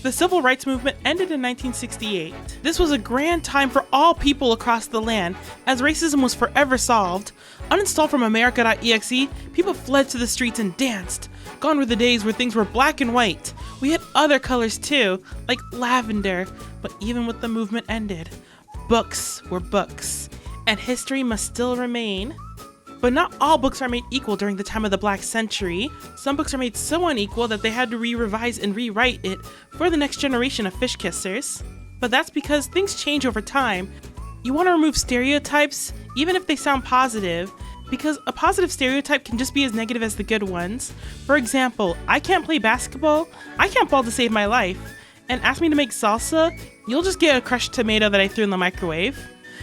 The civil rights movement ended in 1968. This was a grand time for all people across the land, as racism was forever solved. Uninstalled from America.exe, people fled to the streets and danced. Gone were the days where things were black and white. We had other colors too, like lavender, but even with the movement ended, books were books, and history must still remain. But not all books are made equal during the time of the Black Century. Some books are made so unequal that they had to revise and rewrite it for the next generation of fish kissers. But that's because things change over time. You want to remove stereotypes, even if they sound positive, because a positive stereotype can just be as negative as the good ones. For example, I can't play basketball, I can't ball to save my life, and ask me to make salsa, you'll just get a crushed tomato that I threw in the microwave.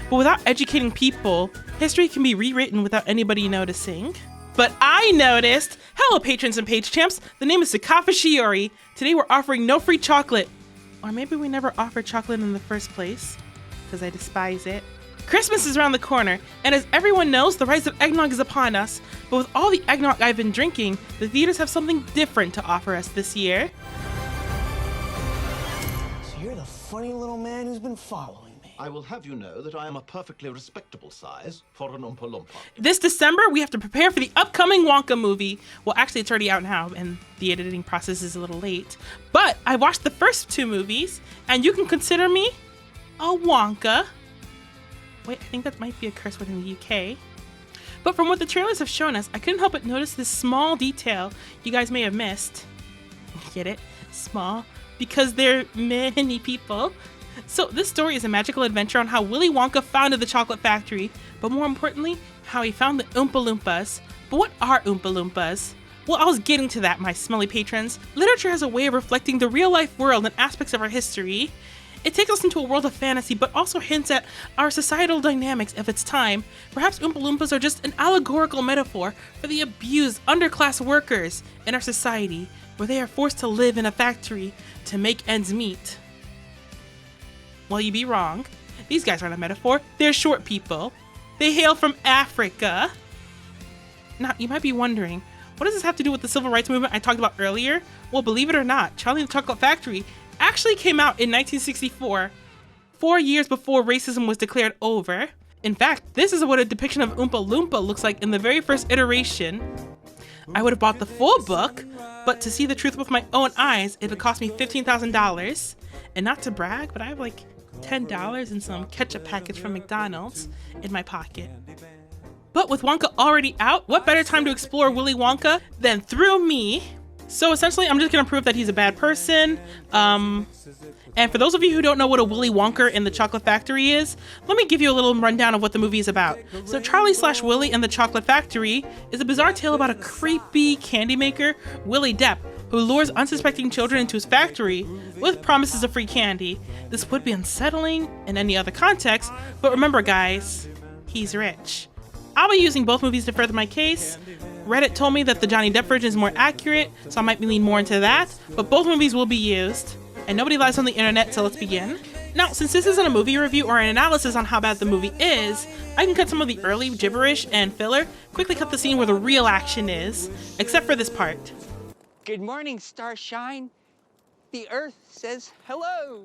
But without educating people, history can be rewritten without anybody noticing. But I noticed! Hello patrons and page champs, the name is Sakafa Shiori. Today we're offering no free chocolate. Or maybe we never offered chocolate in the first place, because I despise it. Christmas is around the corner, and as everyone knows, the rise of eggnog is upon us. But with all the eggnog I've been drinking, the theaters have something different to offer us this year. So you're the funny little man who's been following me. I will have you know that I am a perfectly respectable size for an Oompa Loompa. This December, we have to prepare for the upcoming Wonka movie. Well, actually, it's already out now, and the editing process is a little late. But I watched the first two movies, and you can consider me a Wonka. Wait, I think that might be a curse word in the UK. But from what the trailers have shown us, I couldn't help but notice this small detail you guys may have missed. Get it? Small? Because there are many people. So this story is a magical adventure on how Willy Wonka founded the chocolate factory, but more importantly, how he found the Oompa Loompas. But what are Oompa Loompas? Well, I was getting to that, my smelly patrons. Literature has a way of reflecting the real-life world and aspects of our history. It takes us into a world of fantasy, but also hints at our societal dynamics of its time. Perhaps Oompa Loompas are just an allegorical metaphor for the abused underclass workers in our society, where they are forced to live in a factory to make ends meet. Well, you'd be wrong. These guys aren't a metaphor, they're short people. They hail from Africa. Now, you might be wondering, what does this have to do with the civil rights movement I talked about earlier? Well, believe it or not, Charlie and the Chocolate Factory actually came out in 1964, 4 years before racism was declared over. In fact, this is what a depiction of Oompa Loompa looks like in the very first iteration. I would have bought the full book, but to see the truth with my own eyes, it would cost me $15,000. And not to brag, but I have like $10 and some ketchup packets from McDonald's in my pocket. But with Wonka already out, what better time to explore Willy Wonka than through me? So essentially, I'm just gonna prove that he's a bad person. And for those of you who don't know what a Willy Wonka in the Chocolate Factory is, let me give you a little rundown of what the movie is about. So Charlie/Willy and the Chocolate Factory is a bizarre tale about a creepy candy maker, Willy Depp, who lures unsuspecting children into his factory with promises of free candy. This would be unsettling in any other context, but remember guys, he's rich. I'll be using both movies to further my case. Reddit told me that the Johnny Depp version is more accurate, so I might lean more into that, but both movies will be used. And nobody lies on the internet, so let's begin. Now, since this isn't a movie review or an analysis on how bad the movie is, I can cut some of the early gibberish and filler, quickly cut the scene where the real action is, except for this part. Good morning, Starshine. The Earth says hello.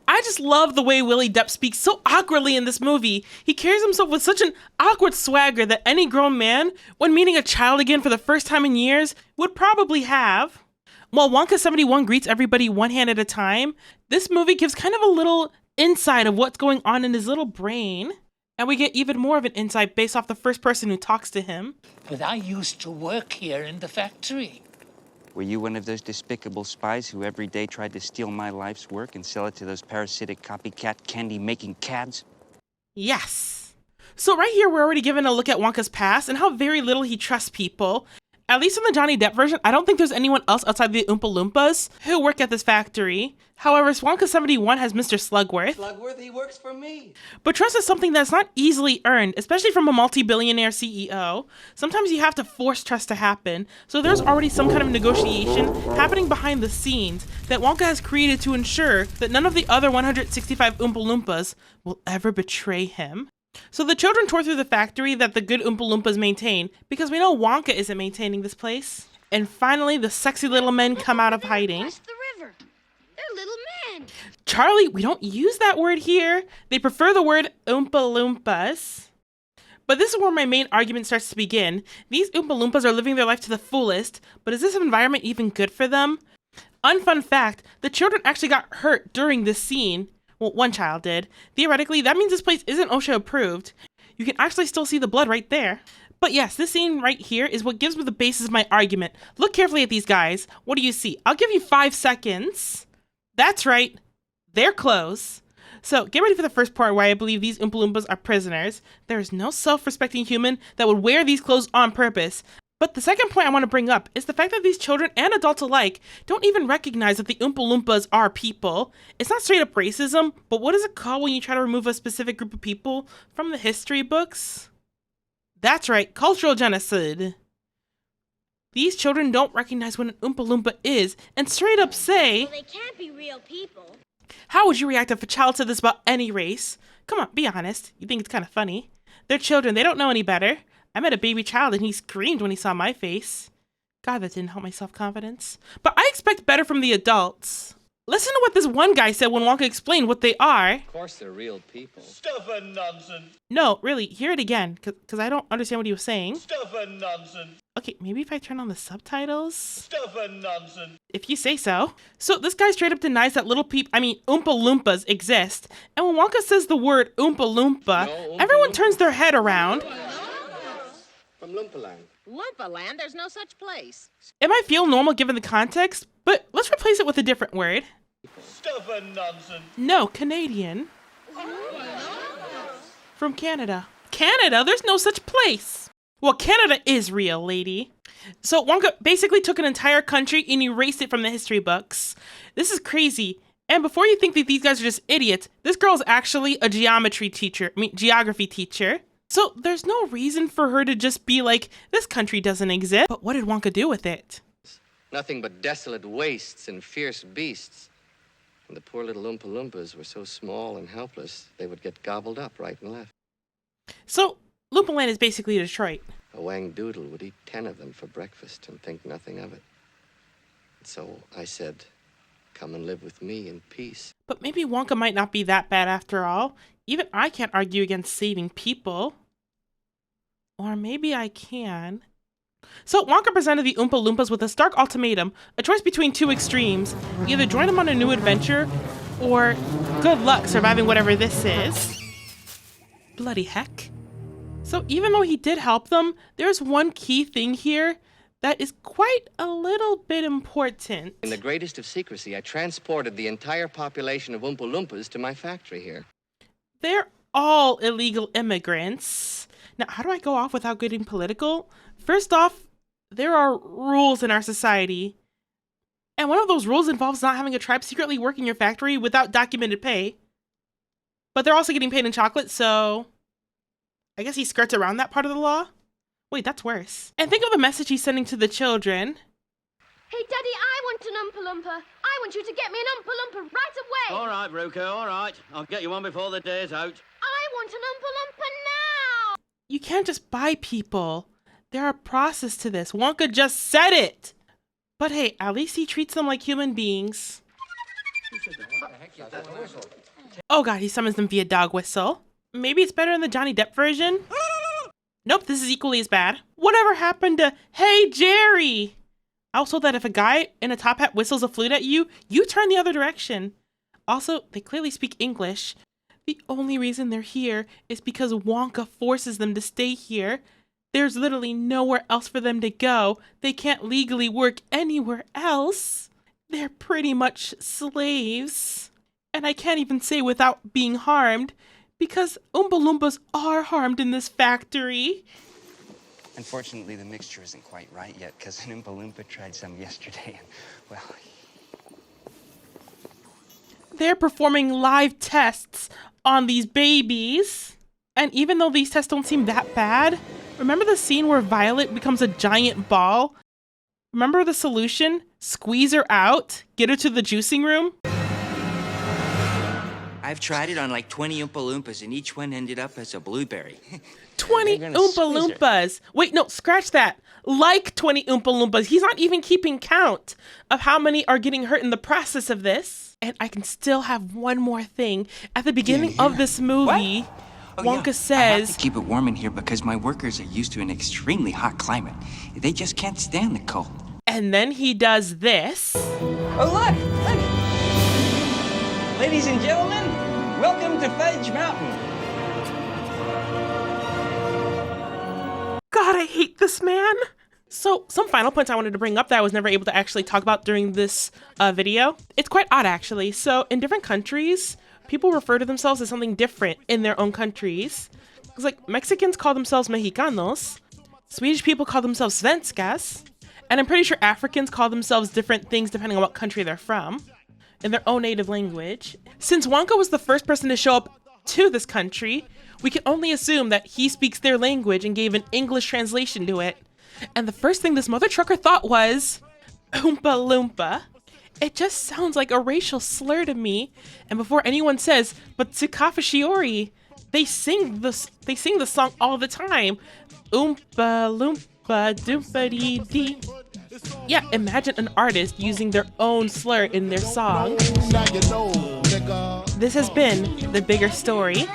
I just love the way Willy Depp speaks so awkwardly in this movie. He carries himself with such an awkward swagger that any grown man, when meeting a child again for the first time in years, would probably have. While Wonka 71 greets everybody one hand at a time, this movie gives kind of a little insight of what's going on in his little brain. And we get even more of an insight based off the first person who talks to him. But I used to work here in the factory. Were you one of those despicable spies who every day tried to steal my life's work and sell it to those parasitic copycat candy-making cads? Yes. So right here, we're already given a look at Wonka's past and how very little he trusts people. At least in the Johnny Depp version, I don't think there's anyone else outside the Oompa Loompas who work at this factory. However, Wonka 71 has Mr. Slugworth. Slugworth, he works for me. But trust is something that's not easily earned, especially from a multi-billionaire CEO. Sometimes you have to force trust to happen, so there's already some kind of negotiation happening behind the scenes that Wonka has created to ensure that none of the other 165 Oompa Loompas will ever betray him. So the children tour through the factory that the good Oompa Loompas maintain, because we know Wonka isn't maintaining this place. And finally, the sexy little men come out of hiding. Across the river. They're little men. Charlie, we don't use that word here. They prefer the word Oompa Loompas. But this is where my main argument starts to begin. These Oompa Loompas are living their life to the fullest, but is this environment even good for them? Unfun fact, the children actually got hurt during this scene. Well, one child did. Theoretically, that means this place isn't OSHA approved. You can actually still see the blood right there. But yes, this scene right here is what gives me the basis of my argument. Look carefully at these guys. What do you see? I'll give you 5 seconds. That's right. They're clothes. So get ready for the first part where I believe these Oompa Loompas are prisoners. There is no self-respecting human that would wear these clothes on purpose. But the second point I want to bring up is the fact that these children and adults alike don't even recognize that the Oompa Loompas are people. It's not straight up racism, but what is it called when you try to remove a specific group of people from the history books? That's right, cultural genocide. These children don't recognize what an Oompa Loompa is and straight up say, Well, they can't be real people. how would you react if a child said this about any race? Come on, be honest. You think it's kind of funny. They're children, they don't know any better. I met a baby child and he screamed when he saw my face. God, that didn't help my self-confidence. But I expect better from the adults. Listen to what this one guy said when Wonka explained what they are. Of course they're real people. Stuff and nonsense. No, really, hear it again, because I don't understand what he was saying. Stuff and nonsense. Okay, maybe if I turn on the subtitles? Stuff and nonsense. If you say so. So this guy straight up denies that Oompa Loompas exist. And when Wonka says the word Oompa Loompa, everyone turns their head around. From Loompaland. Loompaland? There's no such place. It might feel normal given the context, but let's replace it with a different word. Stuff and nonsense. No, Canadian. From Canada. Canada? There's no such place. Well, Canada is real, lady. So Wonka basically took an entire country and erased it from the history books. This is crazy. And before you think that these guys are just idiots, this girl's actually a geography teacher. So there's no reason for her to just be like, this country doesn't exist. But what did Wonka do with it? Nothing but desolate wastes and fierce beasts. And the poor little Oompa Loompas were so small and helpless, they would get gobbled up right and left. So Loompaland is basically Detroit. A wang doodle would eat 10 of them for breakfast and think nothing of it. And so I said, come and live with me in peace. But maybe Wonka might not be that bad after all. Even I can't argue against saving people. Or maybe I can. So Wonka presented the Oompa Loompas with a stark ultimatum, a choice between 2 extremes. Either join them on a new adventure, or good luck surviving whatever this is. Bloody heck. So even though he did help them, there's one key thing here that is quite a little bit important. In the greatest of secrecy, I transported the entire population of Oompa Loompas to my factory here. They're all illegal immigrants. Now, how do I go off without getting political? First off, there are rules in our society. And one of those rules involves not having a tribe secretly work in your factory without documented pay. But they're also getting paid in chocolate, so I guess he skirts around that part of the law. Wait, that's worse. And think of the message he's sending to the children. Hey, Daddy, I want an Oompa Loompa. I want you to get me an Oompa Loompa right away. All right, Ruka, all right. I'll get you one before the day's out. I want an Oompa Loompa now. You can't just buy people. There are process to this. Wonka just said it. But hey, at least he treats them like human beings. Oh god, he summons them via dog whistle. Maybe it's better in the Johnny Depp version? Nope, this is equally as bad. Whatever happened to, hey Jerry? Also that if a guy in a top hat whistles a flute at you, you turn the other direction. Also, they clearly speak English. The only reason they're here is because Wonka forces them to stay here. There's literally nowhere else for them to go. They can't legally work anywhere else. They're pretty much slaves. And I can't even say without being harmed, because Oompa Loompas are harmed in this factory. Unfortunately, the mixture isn't quite right yet, because an Oompa Loompa tried some yesterday, and, well... They're performing live tests on these babies. And even though these tests don't seem that bad, remember the scene where Violet becomes a giant ball? Remember the solution? Squeeze her out, get her to the juicing room? I've tried it on like 20 Oompa Loompas, and each one ended up as a blueberry. 20 They're gonna Oompa squeeze her. Loompas. Wait, no, scratch that. Like 20 Oompa Loompas. He's not even keeping count of how many are getting hurt in the process of this. And I can still have one more thing. At the beginning of this movie, Oh, Wonka yeah. I says, have to keep it warm in here because my workers are used to an extremely hot climate. They just can't stand the cold. and then he does this. Oh, look! Ladies and gentlemen, welcome to Fudge Mountain. God, I hate this man. So, some final points I wanted to bring up that I was never able to actually talk about during this video. It's quite odd, actually. So, in different countries, people refer to themselves as something different in their own countries. Because, like, Mexicans call themselves Mexicanos, Swedish people call themselves Svenskas, and I'm pretty sure Africans call themselves different things depending on what country they're from, in their own native language. Since Wonka was the first person to show up to this country, we can only assume that he speaks their language and gave an English translation to it. And the first thing this mother trucker thought was, Oompa Loompa. It just sounds like a racial slur to me. And before anyone says, but Tsukapa Shiori, they sing the song all the time. Oompa Loompa Doompa Dee Dee. Yeah, imagine an artist using their own slur in their song. This has been The Bigger Story.